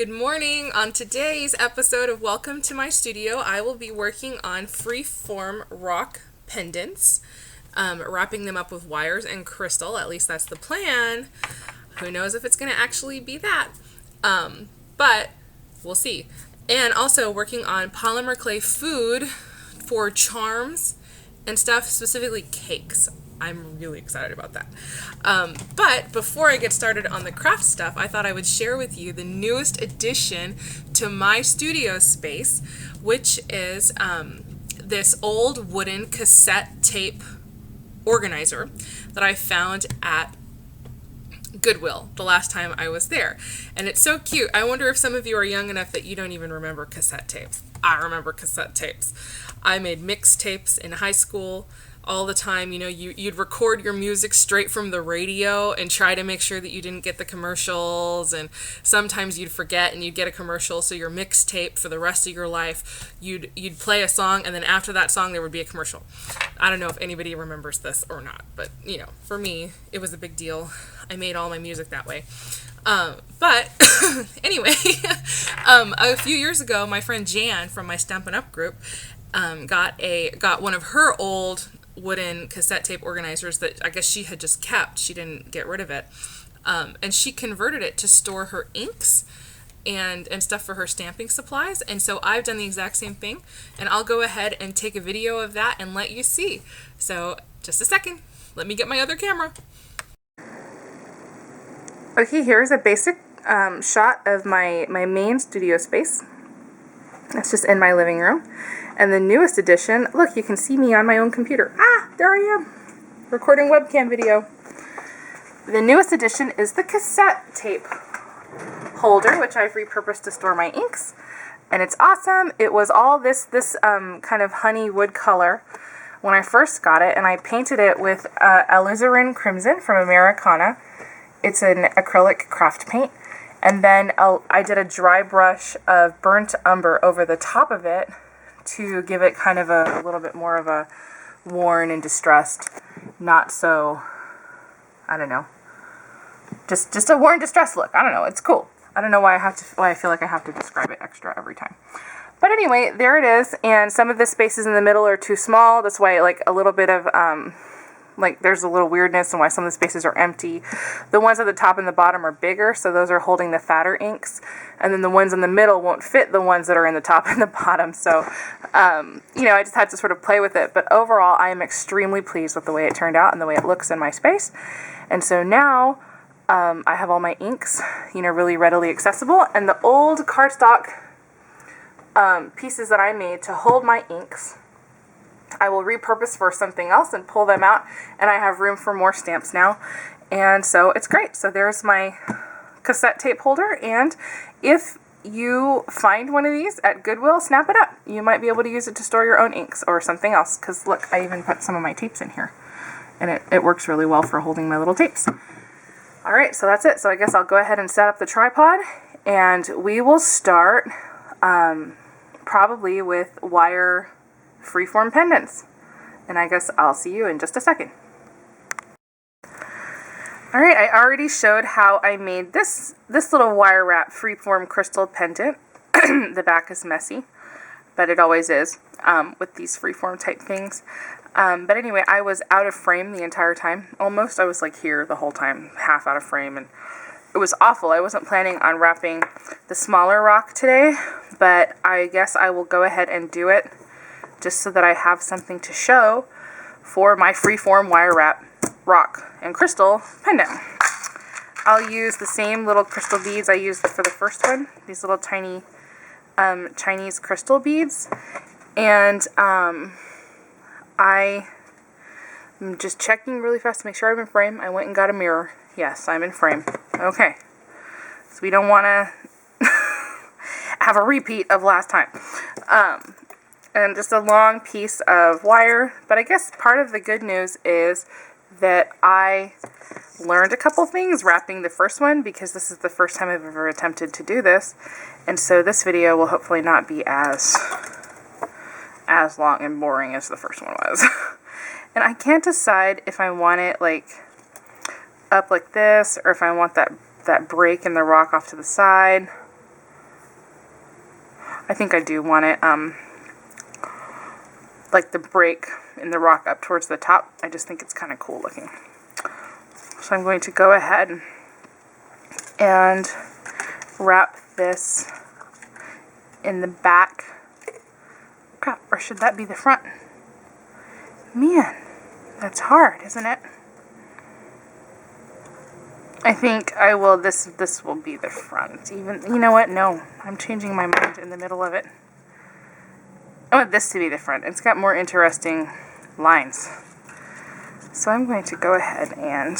Good morning. On today's episode of Welcome to My Studio, I will be working on free-form rock pendants, wrapping them up with wires and crystal. At least that's the plan. Who knows if it's going to actually be that, but we'll see. And also working on polymer clay food for charms and stuff, specifically cakes. I'm really excited about that. But before I get started on the craft stuff, I thought I would share with you the newest addition to my studio space, which is this old wooden cassette tape organizer that I found at Goodwill the last time I was there. And it's so cute. I wonder if some of you are young enough that you don't even remember cassette tapes. I remember cassette tapes. I made mixtapes in high school all the time. You know, you'd record your music straight from the radio and try to make sure that you didn't get the commercials, and sometimes you'd forget and you'd get a commercial, so your mixtape for the rest of your life, you'd play a song, and then after that song there would be a commercial. I don't know if anybody remembers this or not, but you know, for me it was a big deal. I made all my music that way. But anyway, a few years ago, my friend Jan from my Stampin' Up group got one of her old wooden cassette tape organizers that I guess she had just kept. She didn't get rid of it. And she converted it to store her inks and stuff for her stamping supplies. And so I've done the exact same thing, and I'll go ahead and take a video of that and let you see. So just a second, let me get my other camera. Okay, here's a basic shot of my main studio space. It's just in my living room. And the newest edition, look, you can see me on my own computer. There I am, recording webcam video. The newest edition is the cassette tape holder, which I've repurposed to store my inks. And it's awesome. It was all this kind of honey wood color when I first got it, and I painted it with alizarin crimson from Americana. It's an acrylic craft paint. And then I did a dry brush of burnt umber over the top of it to give it kind of a little bit more of a worn and distressed, not so, I don't know, just a worn, distressed look. I don't know, it's cool. I don't know why I feel like I have to describe it extra every time. But anyway, there it is, and some of the spaces in the middle are too small. That's why, like, a little bit of, there's a little weirdness and why some of the spaces are empty. The ones at the top and the bottom are bigger, so those are holding the fatter inks. And then the ones in the middle won't fit the ones that are in the top and the bottom. So, I just had to sort of play with it. But overall, I am extremely pleased with the way it turned out and the way it looks in my space. And so now I have all my inks, really readily accessible. And the old cardstock pieces that I made to hold my inks, I will repurpose for something else and pull them out, and I have room for more stamps now, and so it's great. So there's my cassette tape holder, and if you find one of these at Goodwill, snap it up. You might be able to use it to store your own inks or something else, because look, I even put some of my tapes in here, and it works really well for holding my little tapes. Alright, so that's it. So I guess I'll go ahead and set up the tripod, and we will start probably with wire freeform pendants, and I guess I'll see you in just a second. Alright, I already showed how I made this little wire wrap freeform crystal pendant. The back is messy, but it always is with these freeform type things. But anyway, I was out of frame the entire time, almost. I was like here the whole time, half out of frame, and it was awful. I wasn't planning on wrapping the smaller rock today, but I guess I will go ahead and do it, just so that I have something to show for my freeform wire wrap rock and crystal pendant. I'll use the same little crystal beads I used for the first one, these little tiny Chinese crystal beads, and I'm just checking really fast to make sure I'm in frame. I went and got a mirror. Yes, I'm in frame. Okay, so we don't want to have a repeat of last time. And just a long piece of wire. But I guess part of the good news is that I learned a couple things wrapping the first one, because this is the first time I've ever attempted to do this. And so this video will hopefully not be as long and boring as the first one was. And I can't decide if I want it like up like this, or if I want that break in the rock off to the side. I think I do want it, like the break in the rock up towards the top. I just think it's kind of cool looking. So I'm going to go ahead and wrap this in the back. Crap, or should that be the front? Man, that's hard, isn't it? I think I will, this will be the front. Even, you know what? No, I'm changing my mind in the middle of it. I want this to be the front. It's got more interesting lines. So I'm going to go ahead and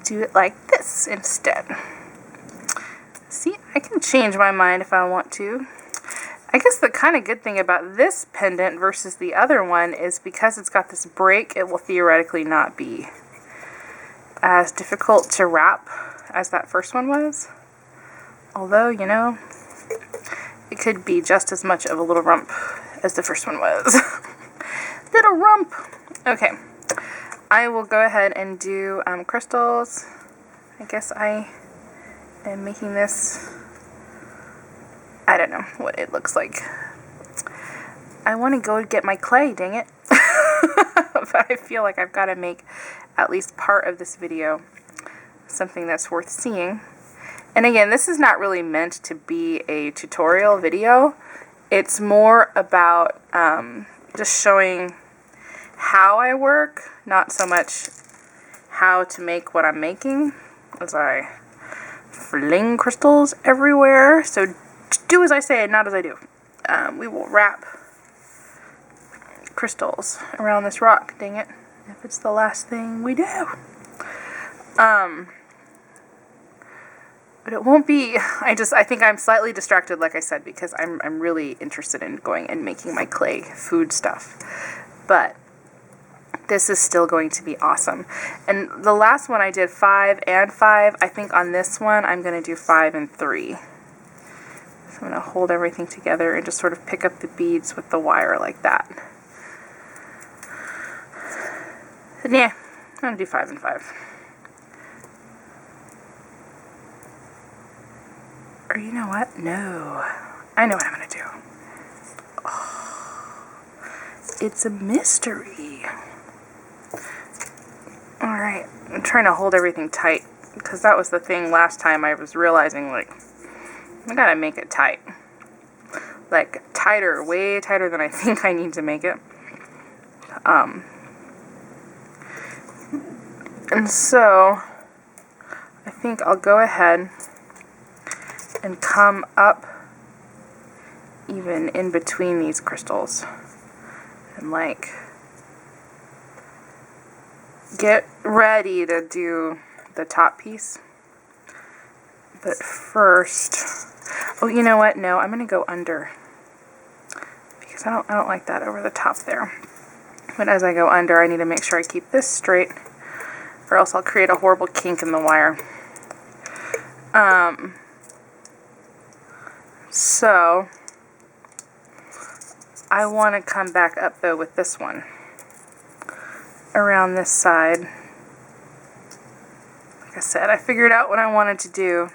do it like this instead. See, I can change my mind if I want to. I guess the kind of good thing about this pendant versus the other one is because it's got this break, it will theoretically not be as difficult to wrap as that first one was. Although, you know, it could be just as much of a little rump as the first one was. Little rump! Okay, I will go ahead and do crystals. I guess I am making this, I don't know what it looks like. I want to go get my clay, dang it. But I feel like I've got to make at least part of this video something that's worth seeing. And again, this is not really meant to be a tutorial video. It's more about just showing how I work, not so much how to make what I'm making, as I fling crystals everywhere. So do as I say and not as I do. We will wrap crystals around this rock, dang it, if it's the last thing we do. But it won't be, I think I'm slightly distracted, like I said, because I'm really interested in going and making my clay food stuff. But this is still going to be awesome. And the last one I did 5 and 5. I think on this one I'm going to do 5 and 3. So I'm going to hold everything together and just sort of pick up the beads with the wire like that. And yeah, I'm going to do 5 and 5. Or you know what? No. I know what I'm going to do. Oh, it's a mystery. Alright, I'm trying to hold everything tight, because that was the thing last time. I was realizing, like, I gotta make it tight. Like, tighter, way tighter than I think I need to make it. And so, I think I'll go ahead and come up even in between these crystals and like get ready to do the top piece. But first, oh, you know what? No, I'm gonna go under, because I don't like that over the top there. But as I go under, I need to make sure I keep this straight, or else I'll create a horrible kink in the wire. So I want to come back up though with this one around this side. Like I said, I figured out what I wanted to do.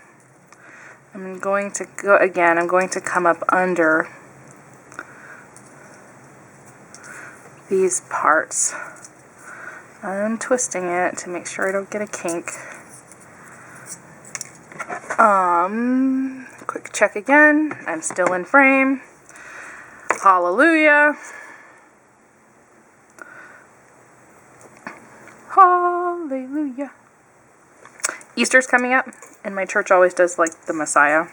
I'm going to go again, I'm going to come up under these parts. I'm twisting it to make sure I don't get a kink. Quick check again. I'm still in frame. Hallelujah. Hallelujah. Easter's coming up, and my church always does like the Messiah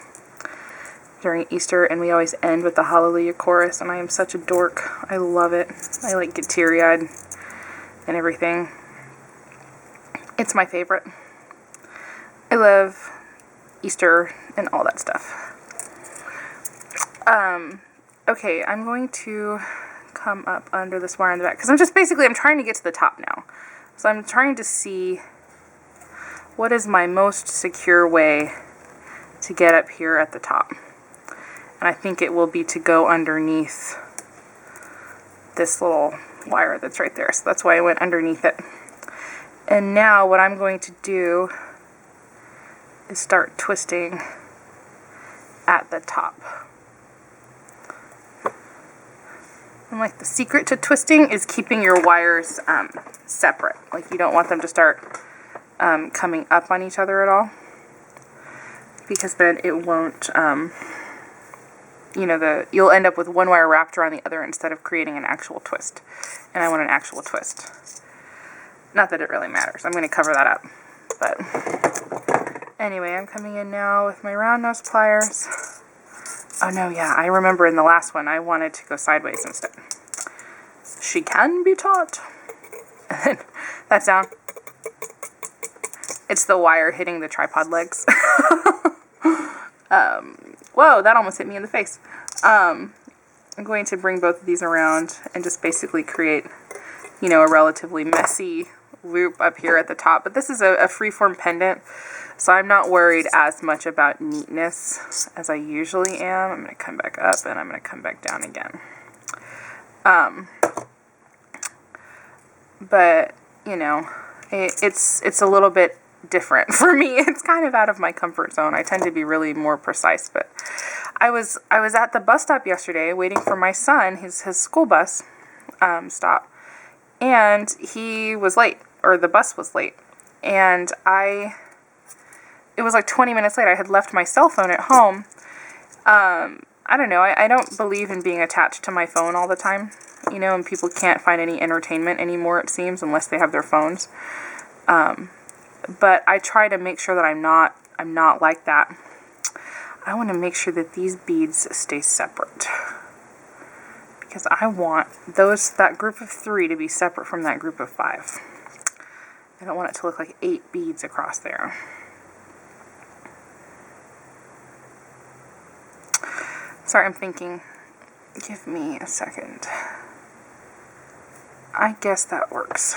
during Easter, and we always end with the Hallelujah chorus, and I am such a dork. I love it. I like get teary-eyed and everything. It's my favorite. I love Easter and all that stuff. Okay, I'm going to come up under this wire in the back, because I'm trying to get to the top now. So I'm trying to see what is my most secure way to get up here at the top. And I think it will be to go underneath this little wire that's right there. So that's why I went underneath it. And now what I'm going to do is start twisting at the top. And like the secret to twisting is keeping your wires separate. Like you don't want them to start coming up on each other at all, because then it won't, you know, you'll end up with one wire wrapped around the other instead of creating an actual twist. And I want an actual twist. Not that it really matters. I'm going to cover that up. But anyway, I'm coming in now with my round nose pliers. Oh no, yeah, I remember in the last one I wanted to go sideways instead. She can be taught. And then that sound. It's the wire hitting the tripod legs. Whoa, that almost hit me in the face. I'm going to bring both of these around and just basically create, you know, a relatively messy loop up here at the top. But this is a freeform pendant, so I'm not worried as much about neatness as I usually am. I'm going to come back up and I'm going to come back down again. But, you know, it's a little bit different for me. It's kind of out of my comfort zone. I tend to be really more precise, but I was at the bus stop yesterday waiting for my son, his school bus stop, and he was late, or the bus was late, and it was like 20 minutes late. I had left my cell phone at home. I don't know, I don't believe in being attached to my phone all the time, you know, and people can't find any entertainment anymore, it seems, unless they have their phones. But I try to make sure that I'm not like that. I want to make sure that these beads stay separate, because I want that group of 3 to be separate from that group of 5. I don't want it to look like 8 beads across there. Sorry, I'm thinking. Give me a second. I guess that works.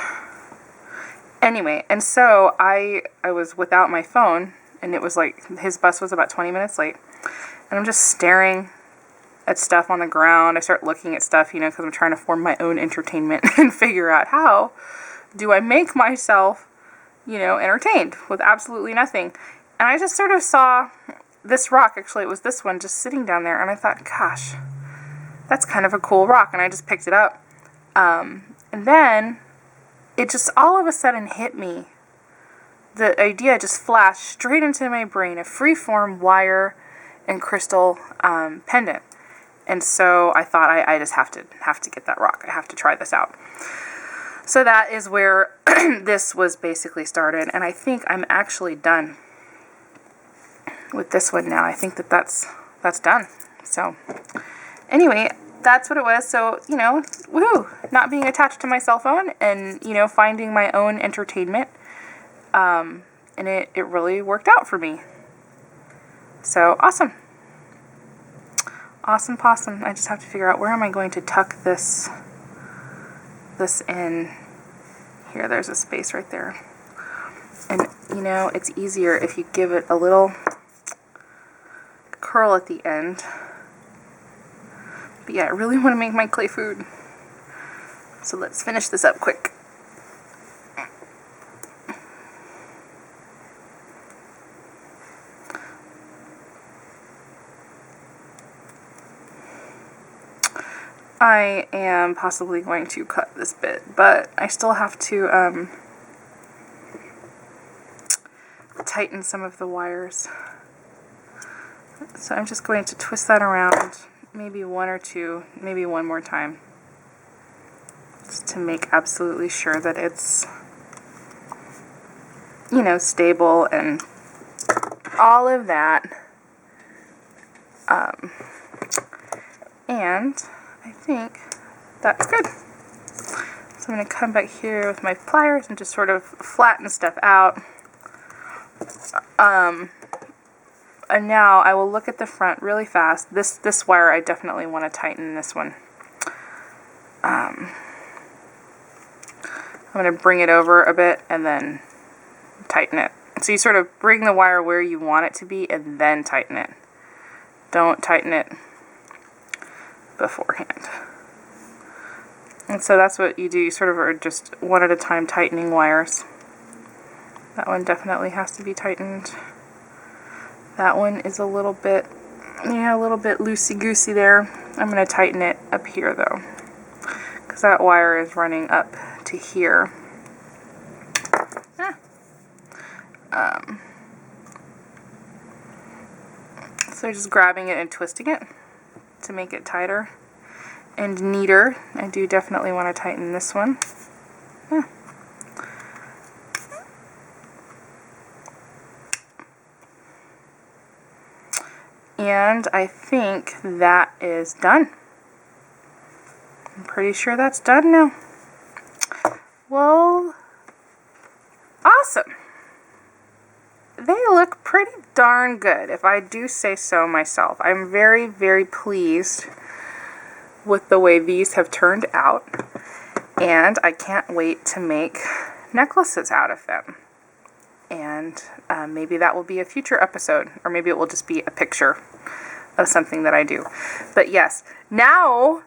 Anyway, and so I was without my phone, and it was like his bus was about 20 minutes late, and I'm just staring at stuff on the ground. I start looking at stuff, you know, because I'm trying to form my own entertainment and figure out how do I make myself, you know, entertained with absolutely nothing. And I just sort of saw this rock, actually it was this one, just sitting down there, and I thought, gosh, that's kind of a cool rock, and I just picked it up. And then it just all of a sudden hit me. The idea just flashed straight into my brain, a freeform wire and crystal pendant. And so I thought I just have to get that rock. I have to try this out. So that is where this was basically started, and I think I'm actually done with this one now. I think that's done. So anyway, that's what it was. So, you know, woohoo, not being attached to my cell phone and, you know, finding my own entertainment. And it really worked out for me. So awesome. Awesome possum. I just have to figure out where am I going to tuck this in. Here, there's a space right there. And, you know, it's easier if you give it a little curl at the end. But yeah, I really want to make my clay food. So let's finish this up quick. I am possibly going to cut this bit, but I still have to tighten some of the wires. So I'm just going to twist that around, maybe one or two, maybe one more time, just to make absolutely sure that it's, you know, stable and all of that. And I think that's good. So I'm going to come back here with my pliers and just sort of flatten stuff out. And now I will look at the front really fast. This wire I definitely want to tighten this one. I'm going to bring it over a bit and then tighten it. So you sort of bring the wire where you want it to be and then tighten it. Don't tighten it beforehand. And so that's what you do. You sort of are just one at a time tightening wires. That one definitely has to be tightened. That one is a little bit Yeah, a little bit loosey-goosey there. I'm going to tighten it up here though, because that wire is running up to here. So just grabbing it and twisting it to make it tighter and neater. I do definitely want to tighten this one. And I think that is done. I'm pretty sure that's done now. Well, awesome. They look pretty darn good, if I do say so myself. I'm very, very pleased with the way these have turned out, and I can't wait to make necklaces out of them. And maybe that will be a future episode, or maybe it will just be a picture of something that I do. But yes, now,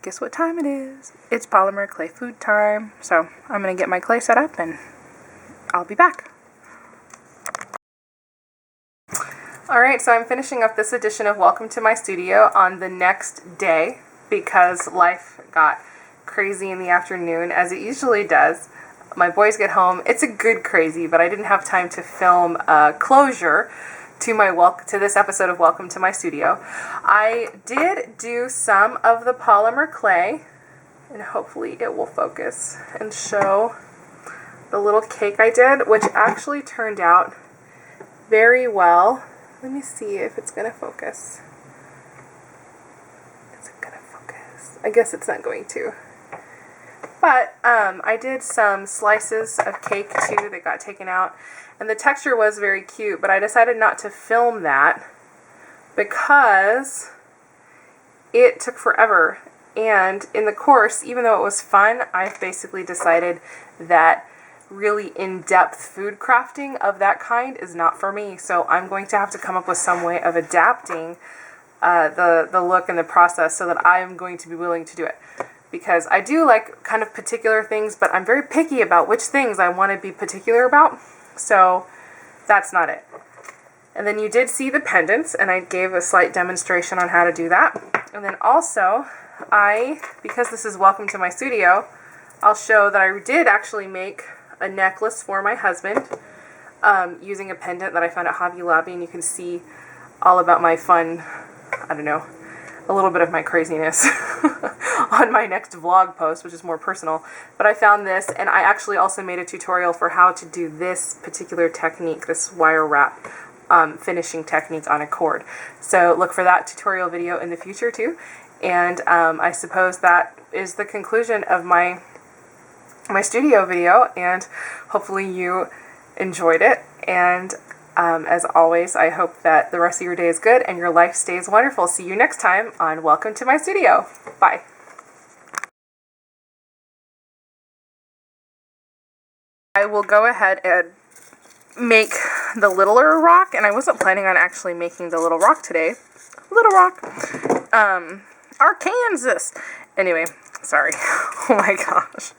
guess what time it is? It's polymer clay food time. So I'm going to get my clay set up and I'll be back. Alright, so I'm finishing up this edition of Welcome to My Studio on the next day because life got crazy in the afternoon, as it usually does. My boys get home. It's a good crazy, but I didn't have time to film closure to this episode of Welcome to My Studio. I did do some of the polymer clay, and hopefully it will focus and show the little cake I did, which actually turned out very well. Let me see if it's going to focus. Is it going to focus? I guess it's not going to. But I did some slices of cake too that got taken out, and the texture was very cute, but I decided not to film that because it took forever. And in the course, even though it was fun, I've basically decided that really in-depth food crafting of that kind is not for me. So I'm going to have to come up with some way of adapting the look and the process so that I'm going to be willing to do it. Because I do like kind of particular things, but I'm very picky about which things I want to be particular about. So that's not it. And then you did see the pendants, and I gave a slight demonstration on how to do that. And then also, because this is Welcome to My Studio, I'll show that I did actually make a necklace for my husband using a pendant that I found at Hobby Lobby, and you can see all about my fun, I don't know, a little bit of my craziness on my next vlog post, which is more personal. But I found this, and I actually also made a tutorial for how to do this particular technique, this wire wrap finishing technique on a cord. So look for that tutorial video in the future too. And I suppose that is the conclusion of my studio video, and hopefully you enjoyed it. And as always, I hope that the rest of your day is good and your life stays wonderful. See you next time on Welcome to My Studio. Bye. I will go ahead and make the littler rock, and I wasn't planning on actually making the little rock today. Little rock. Arkansas. Anyway, sorry. Oh my gosh.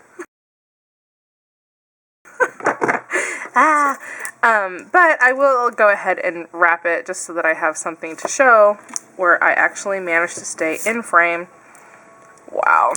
But I will go ahead and wrap it just so that I have something to show where I actually managed to stay in frame. Wow.